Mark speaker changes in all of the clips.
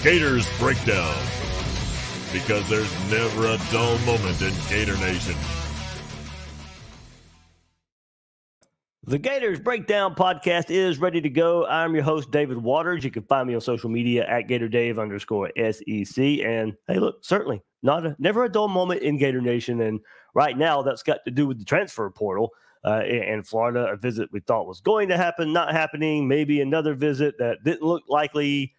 Speaker 1: Gators Breakdown, because there's never a dull moment in Gator Nation.
Speaker 2: The Gators Breakdown podcast is ready to go. I'm your host, David Waters. You can find me on social media at GatorDave_SEC. And hey, look, certainly never a dull moment in Gator Nation. And right now, that's got to do with the transfer portal in Florida. A visit we thought was going to happen, not happening. Maybe another visit that didn't look likely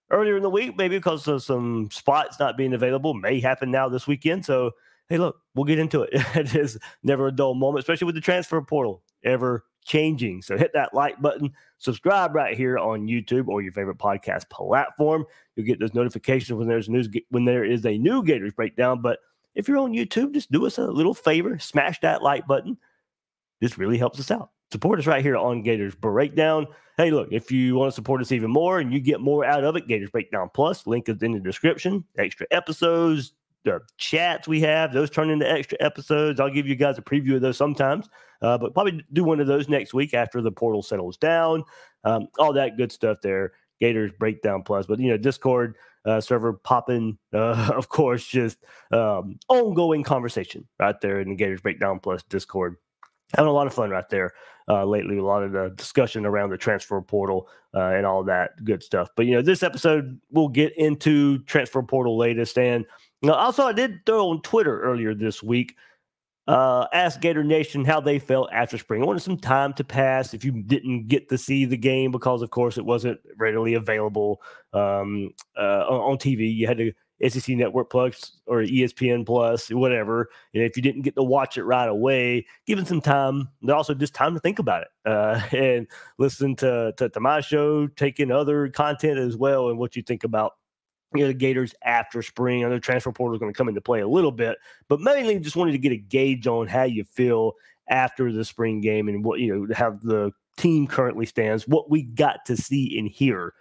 Speaker 2: earlier in the week, maybe because of some spots not being available, may happen now this weekend. So, hey, look, we'll get into it. It is never a dull moment, especially with the transfer portal ever changing. So hit that like button, subscribe right here on YouTube or your favorite podcast platform. You'll get those notifications when there is a new Gators Breakdown. But if you're on YouTube, just do us a little favor, smash that like button. This really helps us out. Support us right here on Gators Breakdown. Hey, look, if you want to support us even more and you get more out of it, Gators Breakdown Plus, link is in the description. Extra episodes, the chats we have, those turn into extra episodes. I'll give you guys a preview of those sometimes, but probably do one of those next week after the portal settles down. All that good stuff there, Gators Breakdown Plus. But, Discord server popping, of course, just ongoing conversation right there in the Gators Breakdown Plus Discord. Having a lot of fun right there lately, a lot of the discussion around the transfer portal and all that good stuff. But, this episode, we'll get into transfer portal latest. And also, I did throw on Twitter earlier this week, ask Gator Nation how they felt after spring. I wanted some time to pass if you didn't get to see the game because, of course, it wasn't readily available on TV. You had to SEC Network Plus or ESPN Plus, whatever. And if you didn't get to watch it right away, give it some time. And also just time to think about it and listen to my show, take in other content as well, and what you think about the Gators after spring. I know transfer portal is going to come into play a little bit, but mainly just wanted to get a gauge on how you feel after the spring game and what, how the team currently stands, what we got to see and hear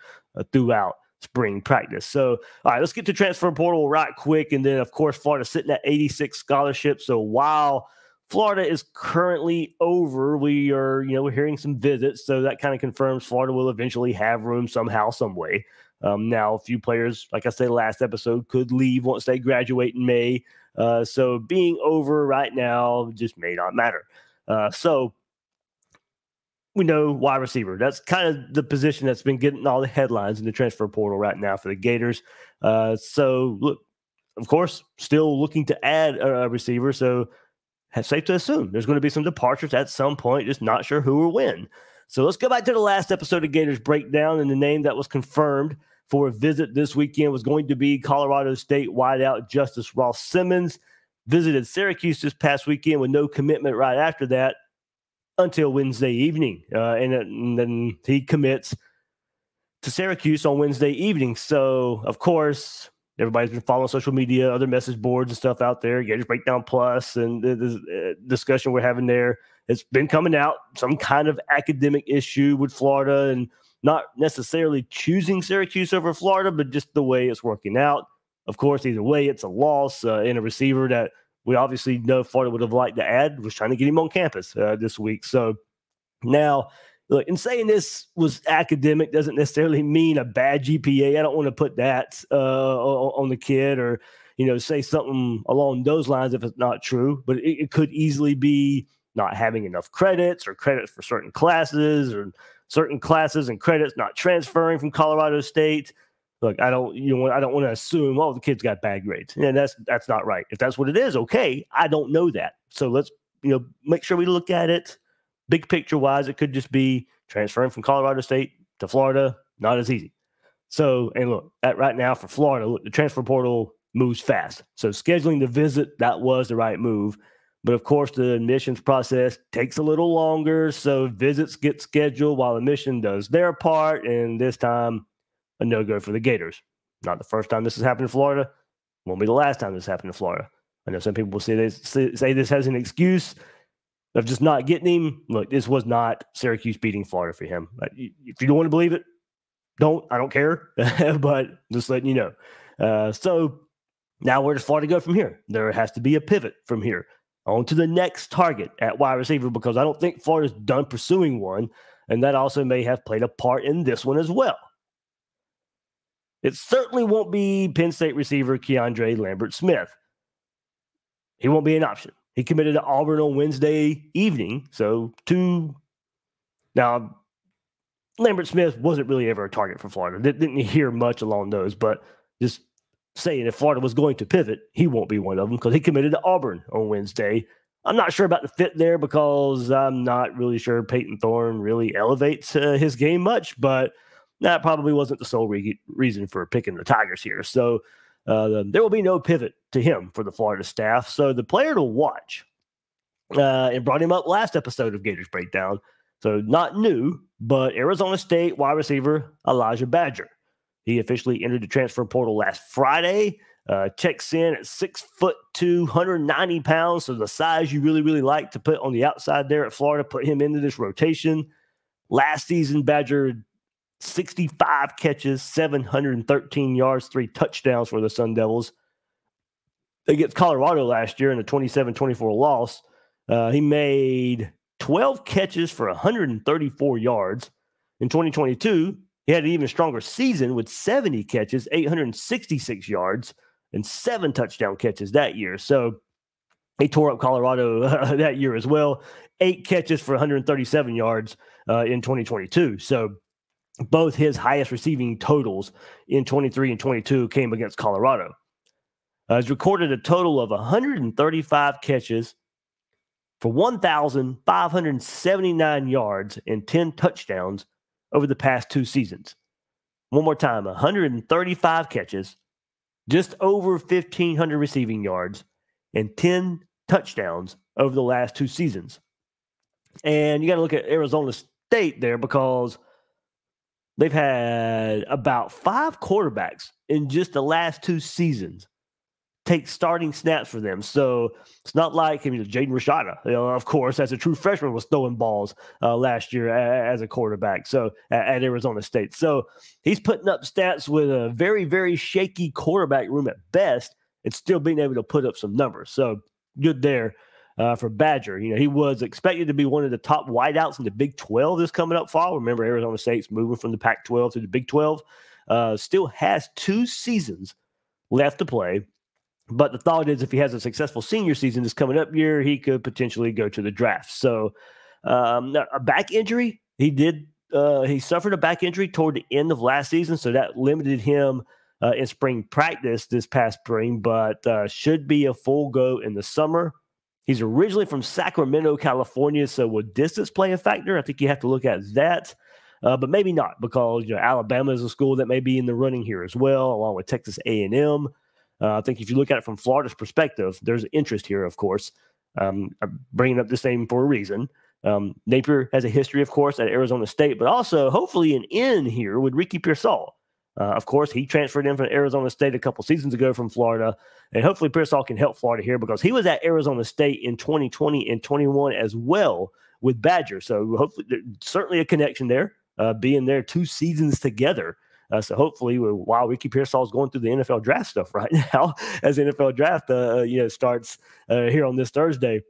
Speaker 2: throughout spring practice. So, all right, let's get to transfer portal right quick. And then, of course, Florida sitting at 86 scholarships. So while Florida is currently over, we are, we're hearing some visits. So that kind of confirms Florida will eventually have room somehow, some way. Now, a few players, like I said last episode, could leave once they graduate in May. So being over right now just may not matter. So we know wide receiver. That's kind of the position that's been getting all the headlines in the transfer portal right now for the Gators. So, look, of course, still looking to add a receiver. So it's safe to assume there's going to be some departures at some point, just not sure who or when. So let's go back to the last episode of Gators Breakdown, and the name that was confirmed for a visit this weekend was going to be Colorado State wideout Justus Ross-Simmons. Visited Syracuse this past weekend with no commitment right after that until Wednesday evening. And then he commits to Syracuse on Wednesday evening. So, of course, everybody's been following social media, other message boards and stuff out there, Gators Breakdown Plus, and the discussion we're having there. It's been coming out, some kind of academic issue with Florida and not necessarily choosing Syracuse over Florida, but just the way it's working out. Of course, either way, it's a loss in a receiver that we obviously know Florida would have liked to add, was trying to get him on campus this week. So now, look, in saying this was academic doesn't necessarily mean a bad GPA. I don't want to put that on the kid or, say something along those lines if it's not true. But it could easily be not having enough credits or credits for certain classes or certain classes and credits not transferring from Colorado State. Look, I don't want to assume, the kid's got bad grades. And that's not right. If that's what it is, okay. I don't know that. So let's, make sure we look at it big picture wise. It could just be transferring from Colorado State to Florida, not as easy. So, and look, right now for Florida, look, the transfer portal moves fast. So scheduling the visit, that was the right move. But of course, the admissions process takes a little longer. So visits get scheduled while admission does their part. And this time, a no-go for the Gators. Not the first time this has happened in Florida. Won't be the last time this happened in Florida. I know some people will say this as an excuse of just not getting him. Look, this was not Syracuse beating Florida for him. If you don't want to believe it, don't. I don't care. But just letting you know. So now where does Florida go from here? There has to be a pivot from here on to the next target at wide receiver, because I don't think Florida's done pursuing one, and that also may have played a part in this one as well. it certainly won't be Penn State receiver Keandre Lambert-Smith. He won't be an option. He committed to Auburn on Wednesday evening. Now, Lambert-Smith wasn't really ever a target for Florida. Didn't hear much along those, but just saying if Florida was going to pivot, he won't be one of them because he committed to Auburn on Wednesday. I'm not sure about the fit there because I'm not really sure Peyton Thorne really elevates his game much, but that probably wasn't the sole reason for picking the Tigers here. So there will be no pivot to him for the Florida staff. So the player to watch, and brought him up last episode of Gators Breakdown, so not new, but Arizona State wide receiver Elijah Badger. He officially entered the transfer portal last Friday. Checks in at 6'2", 190 pounds. So the size you really, really like to put on the outside there at Florida, put him into this rotation. Last season, Badger 65 catches, 713 yards, 3 touchdowns for the Sun Devils. Against Colorado last year in the 27-24 loss, he made 12 catches for 134 yards. In 2022, he had an even stronger season with 70 catches, 866 yards, and 7 touchdown catches that year. So he tore up Colorado that year as well. 8 catches for 137 yards in 2022. So both his highest receiving totals in 23 and 22 came against Colorado. He's recorded a total of 135 catches for 1,579 yards and 10 touchdowns over the past 2 seasons. One more time, 135 catches, just over 1,500 receiving yards, and 10 touchdowns over the last 2 seasons. And you got to look at Arizona State there because they've had about 5 quarterbacks in just the last 2 seasons take starting snaps for them. So it's not like Jaden Rashada, of course, as a true freshman, was throwing balls last year as a quarterback. So at Arizona State. So he's putting up stats with a very, very shaky quarterback room at best and still being able to put up some numbers. So good there for Badger. He was expected to be one of the top wideouts in the Big 12 this coming up fall. Remember, Arizona State's moving from the Pac-12 to the Big 12. Still has 2 seasons left to play. But the thought is if he has a successful senior season this coming up year, he could potentially go to the draft. So a back injury, he suffered a back injury toward the end of last season. So that limited him in spring practice this past spring, but should be a full go in the summer. He's originally from Sacramento, California. So will distance play a factor? I think you have to look at that. But maybe not because Alabama is a school that may be in the running here as well, along with Texas A&M. I think if you look at it from Florida's perspective, there's interest here, of course. I'm bringing up this name for a reason. Napier has a history, of course, at Arizona State, but also hopefully an in here with Ricky Pearsall. Of course, he transferred in from Arizona State a couple seasons ago from Florida, and hopefully Pearsall can help Florida here because he was at Arizona State in 2020 and 21 as well with Badger. So hopefully, certainly a connection there, being there 2 seasons together. So hopefully, while Ricky Pearsall is going through the NFL draft stuff right now, as the NFL draft starts here on this Thursday,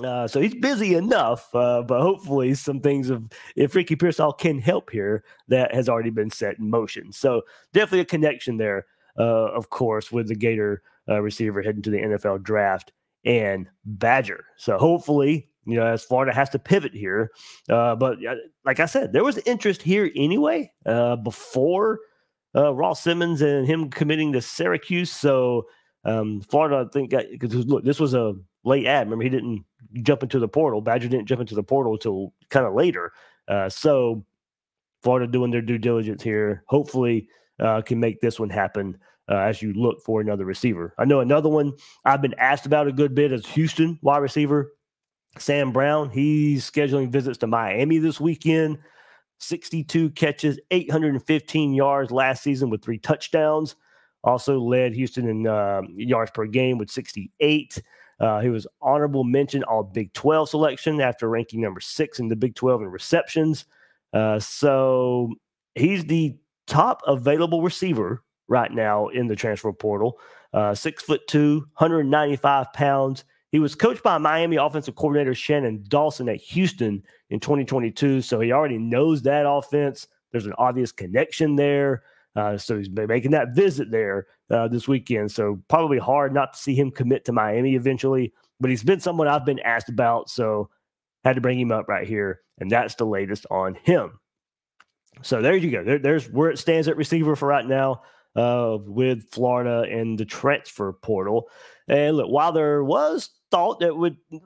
Speaker 2: so he's busy enough. But hopefully, some things if Ricky Pearsall can help here, that has already been set in motion. So definitely a connection there, of course, with the Gator receiver heading to the NFL draft and Badger. So hopefully, as Florida has to pivot here. But like I said, there was interest here anyway before Ross-Simmons and him committing to Syracuse. So Florida, I think, because look, this was a late ad. Remember, he didn't jump into the portal. Badger didn't jump into the portal until kind of later. So Florida doing their due diligence here. Hopefully can make this one happen as you look for another receiver. I know another one I've been asked about a good bit is Houston wide receiver Sam Brown. He's scheduling visits to Miami this weekend. 62 catches, 815 yards last season with 3 touchdowns. Also led Houston in yards per game with 68. He was honorable mention all Big 12 selection after ranking number 6 in the Big 12 in receptions. So he's the top available receiver right now in the transfer portal. 6'2", 195 pounds. He was coached by Miami offensive coordinator Shannon Dawson at Houston in 2022, so he already knows that offense. There's an obvious connection there. So he's making that visit there this weekend. So probably hard not to see him commit to Miami eventually. But he's been someone I've been asked about, so had to bring him up right here. And that's the latest on him. So there you go. There's where it stands at receiver for right now with Florida and the transfer portal. And look, while there was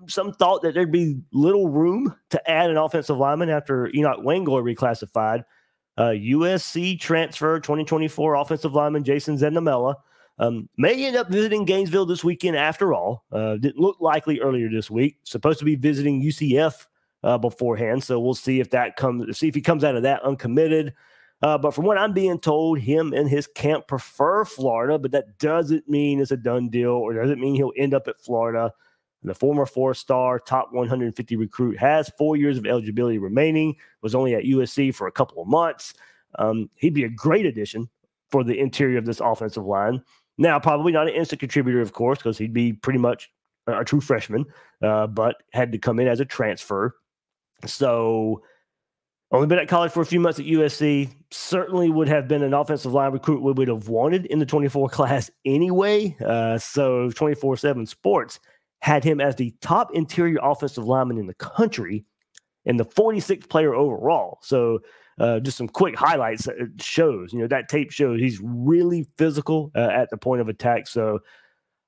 Speaker 2: some thought that there'd be little room to add an offensive lineman after Enoch Wangor reclassified, USC transfer 2024 offensive lineman Jason Zenel may end up visiting Gainesville this weekend after all. Didn't look likely earlier this week. Supposed to be visiting UCF beforehand, so we'll see if he comes out of that uncommitted. But from what I'm being told, him and his camp prefer Florida, but that doesn't mean it's a done deal or doesn't mean he'll end up at Florida. The former 4-star top 150 recruit has 4 years of eligibility remaining, was only at USC for a couple of months. He'd be a great addition for the interior of this offensive line. Now, probably not an instant contributor, of course, because he'd be pretty much a true freshman, but had to come in as a transfer. So only been at college for a few months at USC. Certainly would have been an offensive line recruit we would have wanted in the 24 class anyway. So 24/7 Sports had him as the top interior offensive lineman in the country and the 46th player overall. So just some quick highlights. It shows, that tape shows he's really physical at the point of attack. So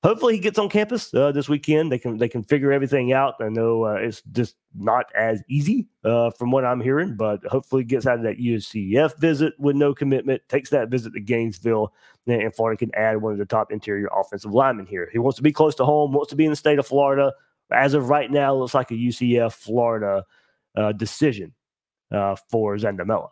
Speaker 2: hopefully he gets on campus this weekend. They can figure everything out. I know it's just not as easy from what I'm hearing, but hopefully he gets out of that UCF visit with no commitment, takes that visit to Gainesville, and Florida can add one of the top interior offensive linemen here. He wants to be close to home, wants to be in the state of Florida. As of right now, it looks like a UCF-Florida decision for Zandamela.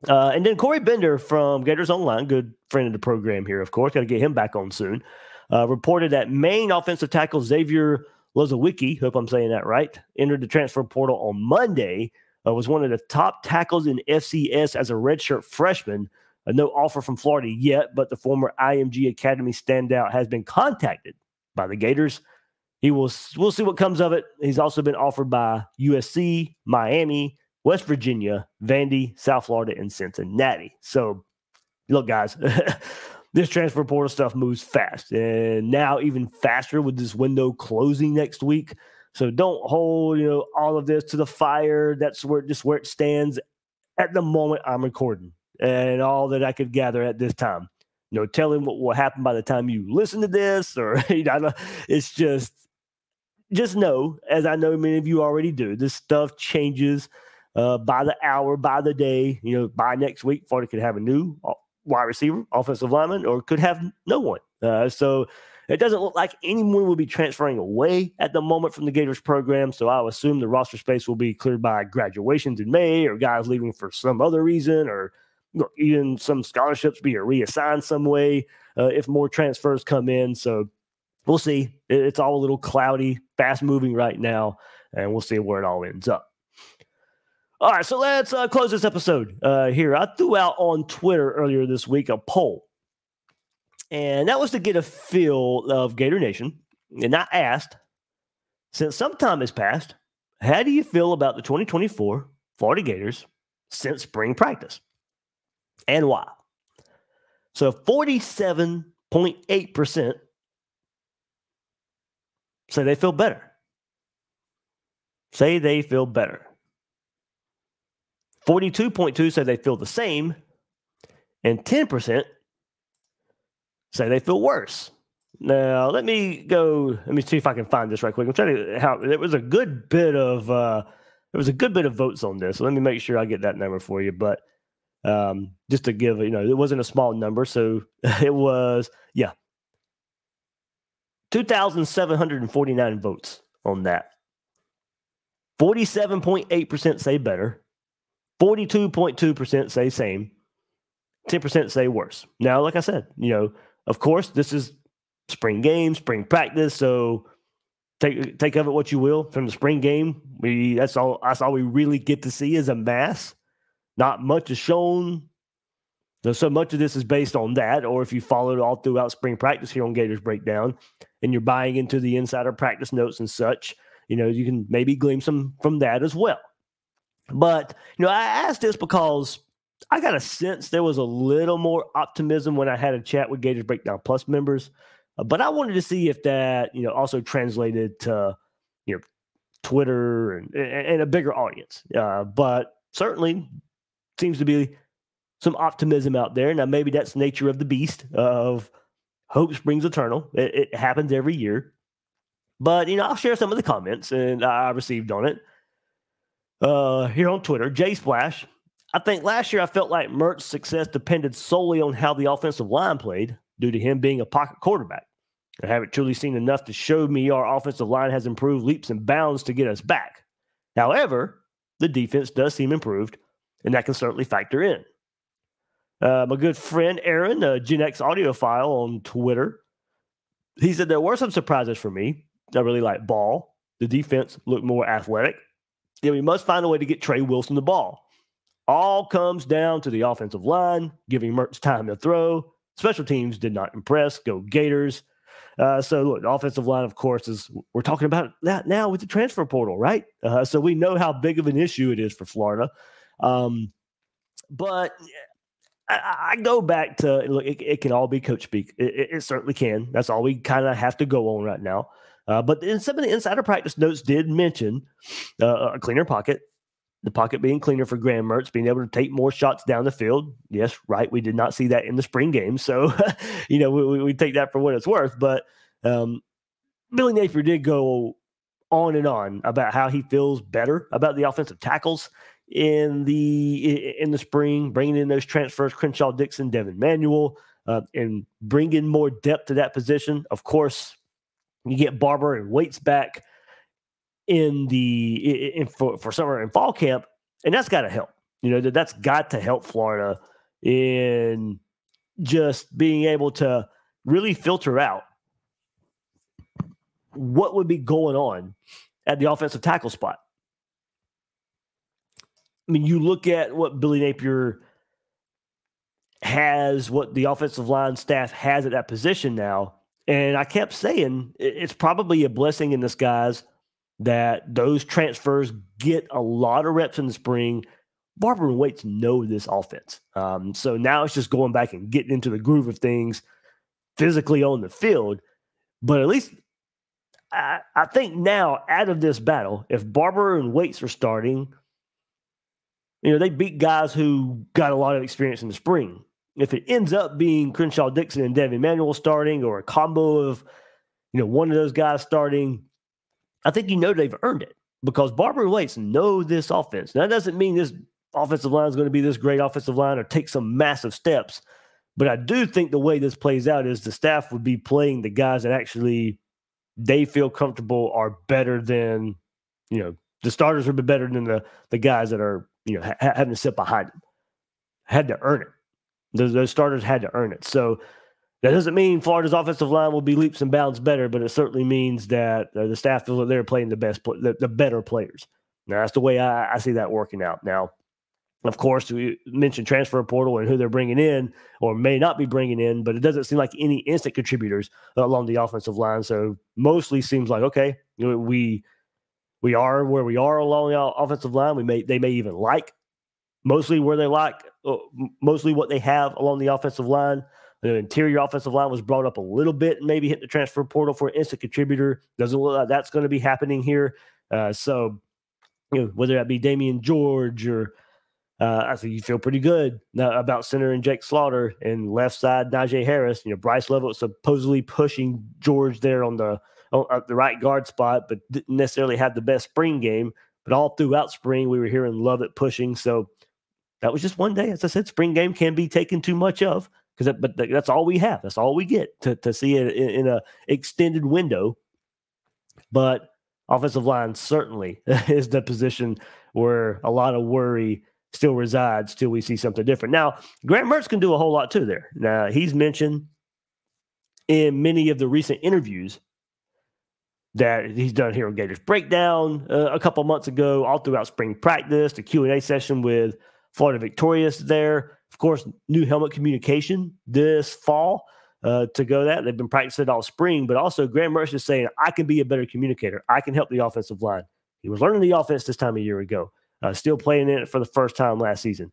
Speaker 2: And then Corey Bender from Gators Online, good friend of the program here, of course. Got to get him back on soon. Reported that Maine offensive tackle Xavier Lowii, hope I'm saying that right, entered the transfer portal on Monday, was one of the top tackles in FCS as a redshirt freshman. No offer from Florida yet, but the former IMG Academy standout has been contacted by the Gators. We'll see what comes of it. He's also been offered by USC, Miami, West Virginia, Vandy, South Florida, and Cincinnati. So, look, guys, this transfer portal stuff moves fast, and now even faster with this window closing next week. So don't hold all of this to the fire. That's where it stands at the moment I'm recording, and all that I could gather at this time. No telling what will happen by the time you listen to this, or it's just know, as I know many of you already do, this stuff changes by the hour, by the day. By next week, Florida could have a new wide receiver, offensive lineman, or could have no one. So it doesn't look like anyone will be transferring away at the moment from the Gators program. So I'll assume the roster space will be cleared by graduations in May, or guys leaving for some other reason, or even some scholarships be reassigned some way if more transfers come in. So we'll see. It's all a little cloudy, fast moving right now, and we'll see where it all ends up. All right, so let's close this episode here. I threw out on Twitter earlier this week a poll, and that was to get a feel of Gator Nation. And I asked, since some time has passed, how do you feel about the 2024 Florida Gators since spring practice? And why? So 47.8% say they feel better. Say they feel better. 42.2% say they feel the same, and 10% say they feel worse. Now, let me see if I can find this right quick. I'm trying to there was a good bit of votes on this. So let me make sure I get that number for you. But just to give, it wasn't a small number, so it was 2,749 votes on that. 47.8% say better. 42.2% say same. 10% say worse. Now, like I said, of course, this is spring game, spring practice, so take of it what you will. From the spring game, that's all we really get to see is a mass. Not much is shown. So much of this is based on that, or if you followed all throughout spring practice here on Gators Breakdown, and you're buying into the insider practice notes and such, you can maybe glean some from that as well. But, I asked this because I got a sense there was a little more optimism when I had a chat with Gators Breakdown Plus members, but I wanted to see if that, also translated to, Twitter and a bigger audience. But certainly seems to be some optimism out there. Now, maybe that's the nature of the beast of hope springs eternal. It happens every year. But, I'll share some of the comments and I received on it. Here on Twitter, Jay Splash. I think last year I felt like Mertz's success depended solely on how the offensive line played due to him being a pocket quarterback. I haven't truly seen enough to show me our offensive line has improved leaps and bounds to get us back. However, the defense does seem improved, and that can certainly factor in. My good friend Aaron, Gen X audiophile on Twitter, he said there were some surprises for me. I really like Ball. The defense looked more athletic. Yeah, we must find a way to get Trey Wilson the ball. All comes down to the offensive line, giving Mertz time to throw. Special teams did not impress. Go Gators. So, look, the offensive line, of course, we're talking about that now with the transfer portal, right? So we know how big of an issue it is for Florida. But I go back to, look, it can all be coach speak. It certainly can. That's all we kind of have to go on right now. But some of the insider practice notes did mention a cleaner pocket, the pocket being cleaner for Graham Mertz, being able to take more shots down the field. Yes, right. We did not see that in the spring game. So, we take that for what it's worth. But Billy Napier did go on and on about how he feels better about the offensive tackles in the spring, bringing in those transfers, Crenshaw, Dixon, Devin Manuel, and bringing more depth to that position. Of course, you get Barber and Waits back for summer and fall camp, and that's got to help. That's got to help Florida in just being able to really filter out what would be going on at the offensive tackle spot. I mean, you look at what Billy Napier has, what the offensive line staff has at that position now, and I kept saying it's probably a blessing in disguise that those transfers get a lot of reps in the spring. Barber and Waits know this offense. So now it's just going back and getting into the groove of things physically on the field. But at least I think now out of this battle, if Barber and Waits are starting, they beat guys who got a lot of experience in the spring. If it ends up being Crenshaw, Dixon, and Devin Manuel starting, or a combo of, one of those guys starting, I think they've earned it because Barber and Waits know this offense. Now, that doesn't mean this offensive line is going to be this great offensive line or take some massive steps, but I do think the way this plays out is the staff would be playing the guys that actually they feel comfortable are better than, the starters would be better than the guys that are, having to sit behind them. Had to earn it. Those starters had to earn it. So that doesn't mean Florida's offensive line will be leaps and bounds better, but it certainly means that the staff feels that they're playing the better players. Now, that's the way I see that working out. Now, of course, we mentioned transfer portal and who they're bringing in or may not be bringing in, but it doesn't seem like any instant contributors along the offensive line. So mostly seems like, okay, we are where we are along the offensive line. They may even like mostly where they like, mostly what they have along the offensive line. The interior offensive line was brought up a little bit and maybe hit the transfer portal for an instant contributor. Doesn't look like that's going to be happening here. So, whether that be Damian George or I think you feel pretty good about center and Jake Slaughter and left side Najee Harris. Bryce Level supposedly pushing George there on the right guard spot, but didn't necessarily have the best spring game. But all throughout spring, we were hearing Lovett pushing. So that was just one day. As I said, spring game can be taken too much of. But that's all we have. That's all we get to see it in an extended window. But offensive line certainly is the position where a lot of worry still resides till we see something different. Now, Graham Mertz can do a whole lot too there. Now, he's mentioned in many of the recent interviews that he's done here on Gators Breakdown a couple months ago, all throughout spring practice, the Q&A session with Florida Victorious there. Of course, new helmet communication this fall to go that. They've been practicing all spring, but also Graham Mertz is saying, I can be a better communicator. I can help the offensive line. He was learning the offense this time a year ago, still playing in it for the first time last season.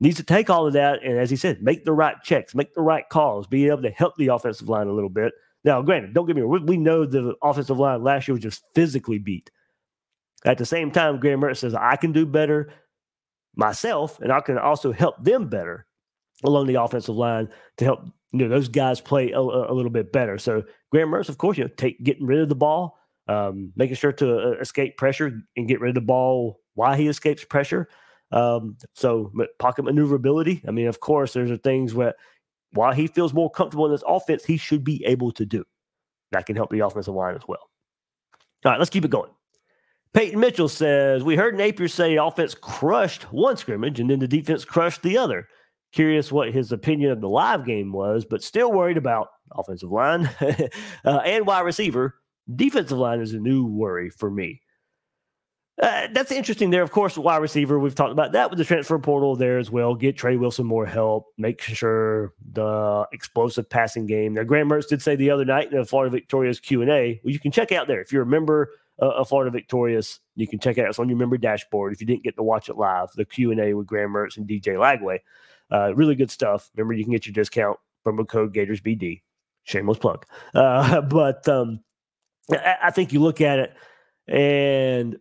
Speaker 2: needs to take all of that and, as he said, make the right checks, make the right calls, be able to help the offensive line a little bit. Now, granted, don't get me wrong, we know the offensive line last year was just physically beat. At the same time, Graham Mertz says, I can do better myself, and I can also help them better along the offensive line to help those guys play a little bit better. So Graham Mertz, of course, getting rid of the ball, making sure to escape pressure and get rid of the ball while he escapes pressure. So pocket maneuverability. I mean, of course, there's things where while he feels more comfortable in this offense, he should be able to do. That can help the offensive line as well. All right, let's keep it going. Peyton Mitchell says, we heard Napier say offense crushed one scrimmage and then the defense crushed the other. Curious what his opinion of the live game was, but still worried about offensive line and wide receiver. Defensive line is a new worry for me. That's interesting there. Of course, wide receiver, we've talked about that with the transfer portal there as well. Get Trey Wilson more help, make sure the explosive passing game. Now, Graham Mertz did say the other night in the Florida Victorious Q&A, well, you can check out there. If you're a member of Florida Victorious, you can check it out. It's on your member dashboard. If you didn't get to watch it live, the Q&A with Graham Mertz and DJ Lagway. Really good stuff. Remember, you can get your discount promo code GatorsBD. Shameless plug. But I think you look at it, and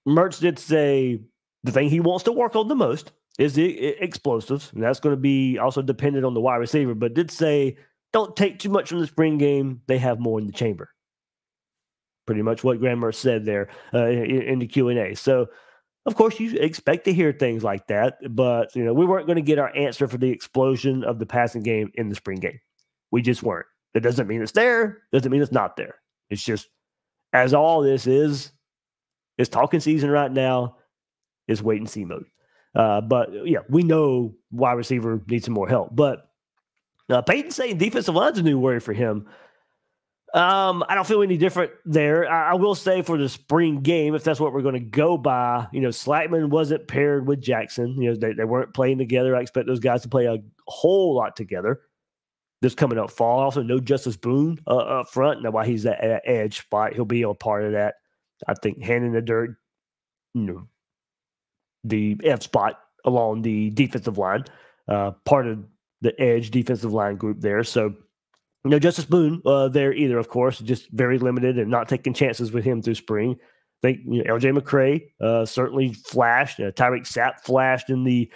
Speaker 2: Mertz did say the thing he wants to work on the most is the explosives, and that's going to be also dependent on the wide receiver, but did say don't take too much from the spring game. They have more in the chamber. Pretty much what Graham Mertz said there in the Q&A. So, of course, you expect to hear things like that, but we weren't going to get our answer for the explosion of the passing game in the spring game. We just weren't. That doesn't mean it's there. Doesn't mean it's not there. It's just, as all this is, it's talking season right now. It's wait and see mode. But yeah, we know wide receiver needs some more help. But Peyton saying defensive line's a new worry for him. I don't feel any different there. I will say for the spring game, if that's what we're going to go by, Slackman wasn't paired with Jackson. They weren't playing together. I expect those guys to play a whole lot together this coming up fall. Also, no Justice Boone up front. Now, while he's at edge spot, he'll be a part of that. I think handing the dirt, the F spot along the defensive line, part of the edge defensive line group there. So, Justice Boone there either, of course, just very limited and not taking chances with him through spring. I think LJ McCray certainly flashed. Tyreek Sapp flashed in the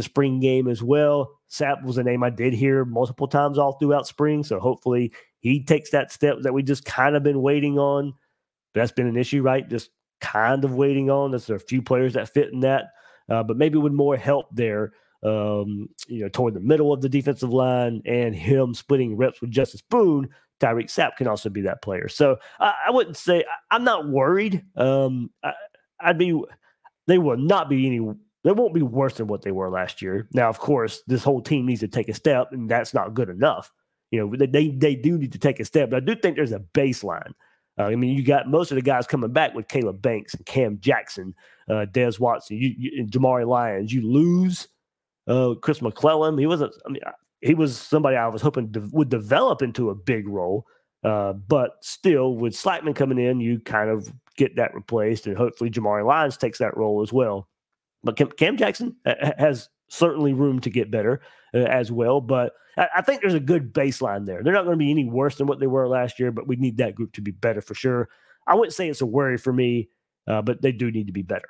Speaker 2: spring game as well. Sapp was a name I did hear multiple times all throughout spring, so hopefully he takes that step that we just kind of been waiting on. That's been an issue, right? Just kind of waiting on. There's a few players that fit in that, but maybe with more help there. Toward the middle of the defensive line and him splitting reps with Justice Boone, Tyreek Sapp can also be that player. So I wouldn't say I'm not worried. They will not be they won't be worse than what they were last year. Now, of course, this whole team needs to take a step, and that's not good enough. They do need to take a step, but I do think there's a baseline. You got most of the guys coming back with Caleb Banks and Cam Jackson, Dez Watson, and Jamari Lyons. You lose Chris McClellan. He was somebody I was hoping would develop into a big role, but still, with Slackman coming in, you kind of get that replaced, and hopefully Jamari Lyons takes that role as well. But Cam Jackson has certainly room to get better as well, but I think there's a good baseline there. They're not going to be any worse than what they were last year, but we need that group to be better for sure. I wouldn't say it's a worry for me, but they do need to be better.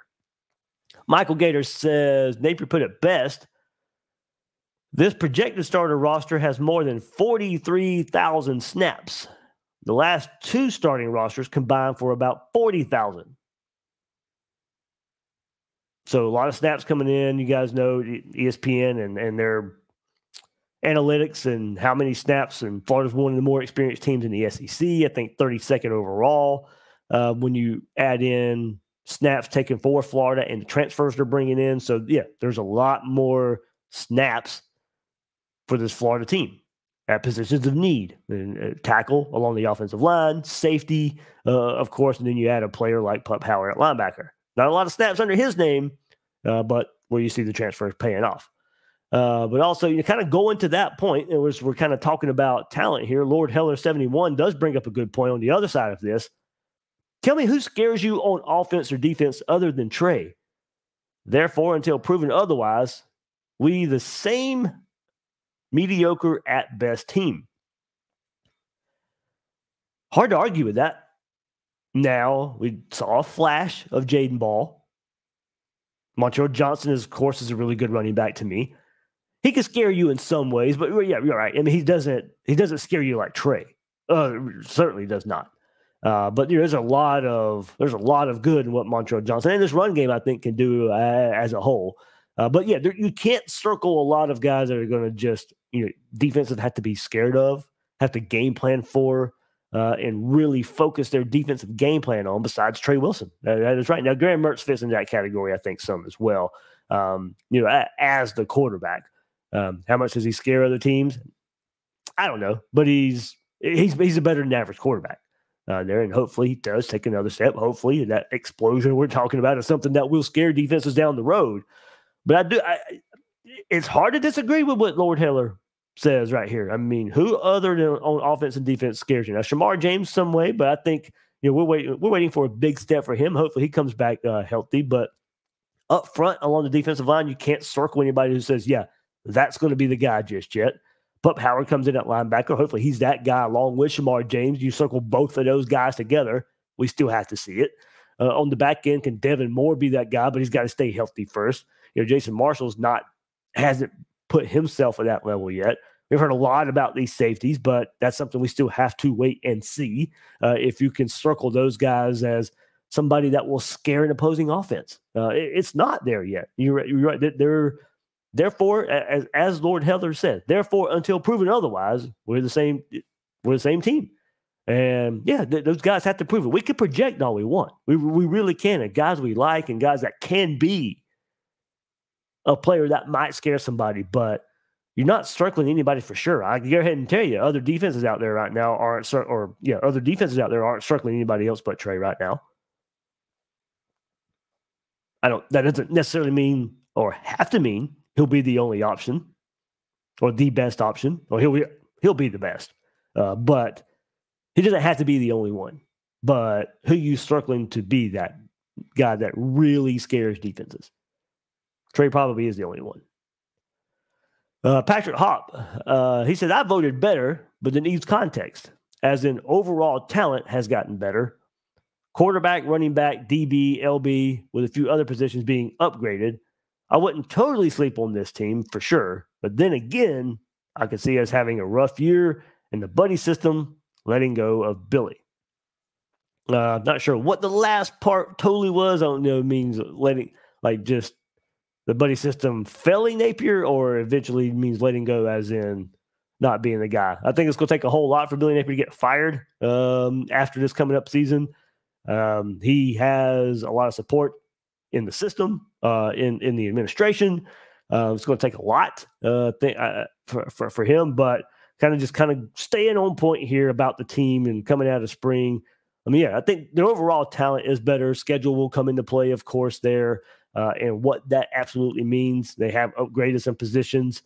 Speaker 2: Michael Gator says, Napier put it best. This projected starter roster has more than 43,000 snaps. The last two starting rosters combined for about 40,000. So a lot of snaps coming in. You guys know ESPN and their analytics and how many snaps. And Florida's one of the more experienced teams in the SEC. I think 32nd overall. When you add in snaps taken for Florida and the transfers they're bringing in. So, yeah, there's a lot more snaps for this Florida team at positions of need. Tackle along the offensive line, safety, of course, and then you add a player like Pup Howard at linebacker. Not a lot of snaps under his name, but where you see the transfers paying off. But also, you kind of go into that point, and we're kind of talking about talent here. Lord Heller 71 does bring up a good point on the other side of this. Tell me who scares you on offense or defense other than Trey. Therefore, until proven otherwise, we the same mediocre at best team. Hard to argue with that. Now, we saw a flash of Jaden Ball. Montreal Johnson, of course, is a really good running back to me. He can scare you in some ways, but yeah, you're right. I mean, he doesn't scare you like Trey. Certainly does not. But there's a lot of good in what Montreal Johnson and this run game I think can do as a whole. But yeah, you can't circle a lot of guys that are going to just defensive have to be scared of, have to game plan for, and really focus their defensive game plan on. Besides Trey Wilson, that is right. Now Graham Mertz fits in that category, I think, some as well. As the quarterback, how much does he scare other teams? I don't know, but he's a better than average quarterback. There, and hopefully he does take another step. Hopefully that explosion we're talking about is something that will scare defenses down the road. But it's hard to disagree with what Lord Heller says right here. I mean, who other than on offense and defense scares you? Now, Shamar James some way, but I think we're waiting for a big step for him. Hopefully he comes back healthy. But up front along the defensive line, you can't circle anybody who says, yeah, that's going to be the guy just yet. Pup Howard comes in at linebacker. Hopefully he's that guy along with Shamar James. You circle both of those guys together. We still have to see it. On the back end, can Devin Moore be that guy? But he's got to stay healthy first. Jason Marshall's hasn't put himself at that level yet. We've heard a lot about these safeties, but that's something we still have to wait and see if you can circle those guys as somebody that will scare an opposing offense. It's not there yet. You're right. Therefore, as Lord Heller said, therefore, until proven otherwise, we're the same team. And yeah, those guys have to prove it. We can project all we want. We really can. And guys we like and guys that can be a player that might scare somebody, but you're not circling anybody for sure. I can go ahead and tell you, other defenses out there right now aren't circling anybody else but Trey right now. That doesn't necessarily mean or have to mean he'll be the only option or the best option, or he'll be the best. But he doesn't have to be the only one. But who you circling to be that guy that really scares defenses? Trey probably is the only one. Patrick Hop, he said, I voted better, but it needs context. As in overall talent has gotten better. Quarterback, running back, DB, LB, with a few other positions being upgraded. I wouldn't totally sleep on this team for sure. But then again, I could see us having a rough year and the buddy system letting go of Billy. Not sure what the last part totally was. I don't know. It means just the buddy system failing Napier, or eventually means letting go as in not being the guy. I think it's going to take a whole lot for Billy Napier to get fired after this coming up season. He has a lot of support in the system, in the administration. It's going to take a lot for him, but kind of staying on point here about the team and coming out of spring. I mean, yeah, I think their overall talent is better. Schedule will come into play, of course, there, and what that absolutely means. They have upgraded some positions,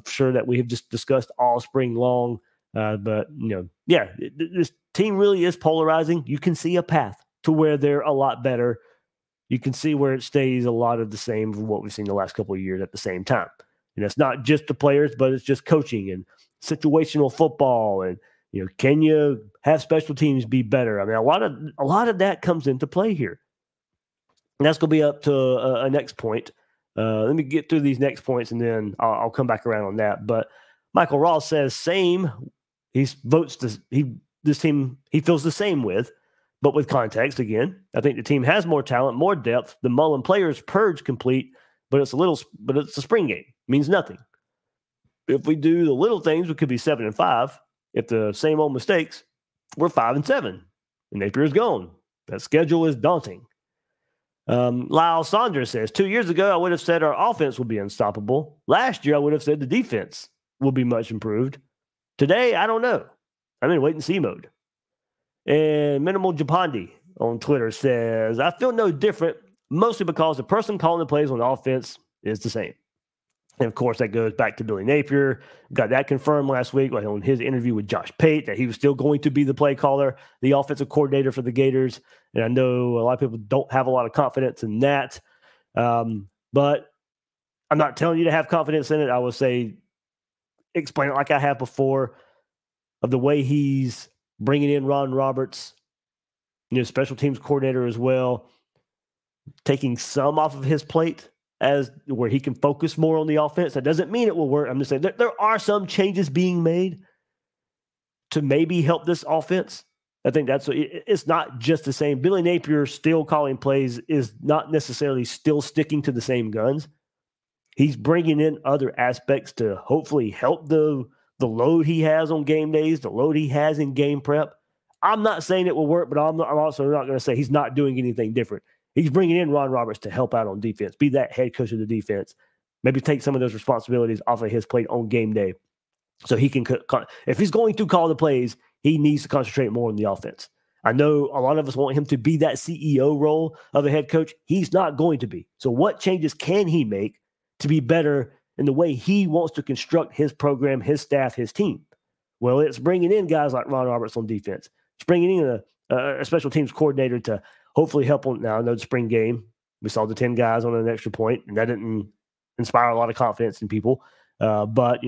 Speaker 2: sure, that we have just discussed all spring long. But, this team really is polarizing. You can see a path to where they're a lot better. You can see where it stays a lot of the same of what we've seen the last couple of years at the same time. And it's not just the players, but it's just coaching and situational football. And, can you have special teams be better? I mean, a lot of that comes into play here. And that's going to be up to a next point. Let me get through these next points, and then I'll come back around on that. But Michael Ross says same. He feels the same with, but with context again. I think the team has more talent, more depth. The Mullen players purge complete, but it's a spring game. It means nothing. If we do the little things, we could be 7-5. If the same old mistakes, we're 5-7. And Napier's gone. That schedule is daunting. Lyle Saunders says, 2 years ago, I would have said our offense will be unstoppable. Last year, I would have said the defense will be much improved. Today, I don't know. I'm in wait-and-see mode. And Minimal Japandi on Twitter says, I feel no different, mostly because the person calling the plays on offense is the same. And, of course, that goes back to Billy Napier. Got that confirmed last week on his interview with Josh Pate, that he was still going to be the play caller, the offensive coordinator for the Gators. And I know a lot of people don't have a lot of confidence in that. But I'm not telling you to have confidence in it. I will say, explain it like I have before, of the way he's bringing in Ron Roberts, special teams coordinator as well, taking some off of his plate as where he can focus more on the offense. That doesn't mean it will work. I'm just saying there are some changes being made to maybe help this offense. I think it's not just the same. Billy Napier still calling plays is not necessarily still sticking to the same guns. He's bringing in other aspects to hopefully help the load he has on game days, the load he has in game prep. I'm not saying it will work, but I'm also not going to say he's not doing anything different. He's bringing in Ron Roberts to help out on defense, be that head coach of the defense, maybe take some of those responsibilities off of his plate on game day. So he can, if he's going to call the plays, he needs to concentrate more on the offense. I know a lot of us want him to be that CEO role of a head coach. He's not going to be. So what changes can he make to be better in the way he wants to construct his program, his staff, his team? Well, it's bringing in guys like Ron Roberts on defense. It's bringing in a special teams coordinator to hopefully help on. Now, I know the spring game, we saw the 10 guys on an extra point, and that didn't inspire a lot of confidence in people. But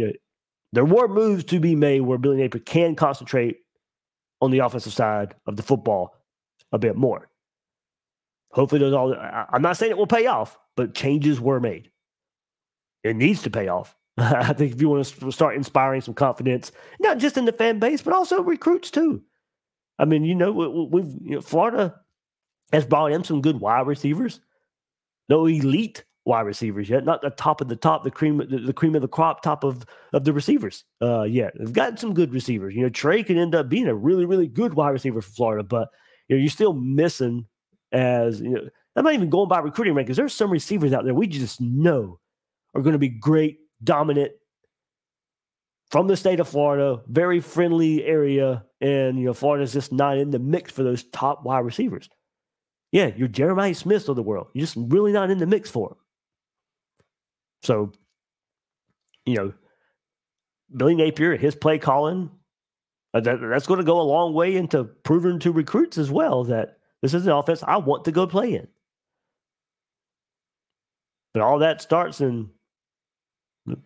Speaker 2: there were moves to be made where Billy Napier can concentrate on the offensive side of the football a bit more. Hopefully, I'm not saying it will pay off, but changes were made. It needs to pay off. I think if you want to start inspiring some confidence, not just in the fan base, but also recruits too. I mean, Florida has brought in some good wide receivers. No elite wide receivers yet, not the top of the top, the cream of the crop, top of the receivers. Yeah, they've gotten some good receivers. Trey can end up being a really, really good wide receiver for Florida, but you're still missing as I'm not even going by recruiting rankings. There's some receivers out there we just know are going to be great, dominant from the state of Florida, very friendly area, and Florida's just not in the mix for those top wide receivers. Yeah, you're Jeremiah Smiths of the world. You're just really not in the mix for them. So, Billy Napier, his play calling, that's going to go a long way into proving to recruits as well that this is an offense I want to go play in. But all that starts in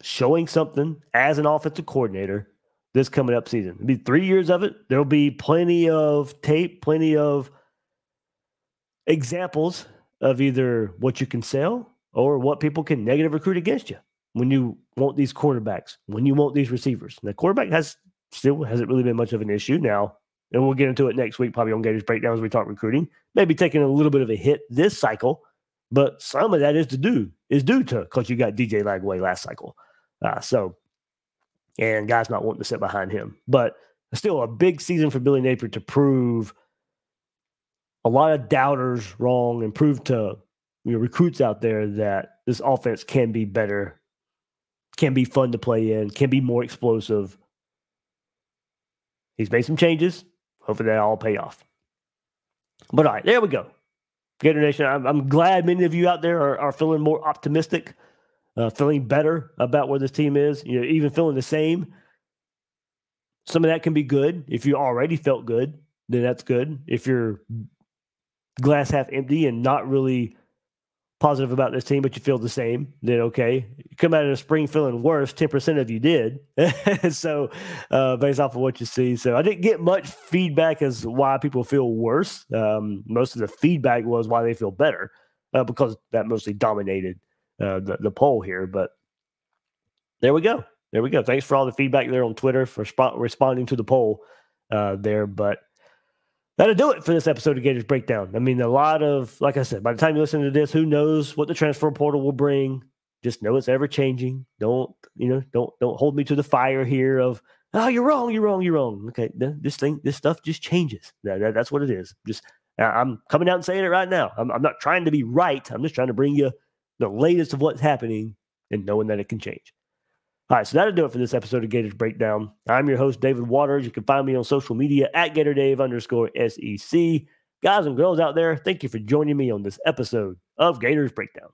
Speaker 2: showing something as an offensive coordinator this coming up season. It'll be 3 years of it. There'll be plenty of tape, plenty of examples of either what you can sell or what people can negative recruit against you when you want these quarterbacks, when you want these receivers. And the quarterback still hasn't really been much of an issue now, and we'll get into it next week, probably on Gators Breakdown as we talk recruiting. Maybe taking a little bit of a hit this cycle, but some of that is due to because you got DJ Lagway last cycle. And guys not wanting to sit behind him. But still a big season for Billy Napier to prove a lot of doubters wrong and prove to recruits out there that this offense can be better, can be fun to play in, can be more explosive. He's made some changes. Hopefully they all pay off. But all right, there we go. Gator Nation, I'm glad many of you out there are feeling more optimistic, feeling better about where this team is, even feeling the same. Some of that can be good. If you already felt good, then that's good. If you're glass half empty and not really positive about this team, but you feel the same, then okay. You come out of the spring feeling worse, 10% of you did. So based off of what you see. So I didn't get much feedback as why people feel worse. Most of the feedback was why they feel better because that mostly dominated the poll here. But there we go. There we go. Thanks for all the feedback there on Twitter for responding to the poll there. But that'll do it for this episode of Gators Breakdown. I mean, a lot of, like I said, by the time you listen to this, who knows what the transfer portal will bring? Just know it's ever changing. Don't hold me to the fire here of, oh, you're wrong. Okay, this stuff just changes. That's what it is. I'm coming out and saying it right now. I'm not trying to be right. I'm just trying to bring you the latest of what's happening and knowing that it can change. All right, so that'll do it for this episode of Gators Breakdown. I'm your host, David Waters. You can find me on social media at GatorDave_SEC. Guys and girls out there, thank you for joining me on this episode of Gators Breakdown.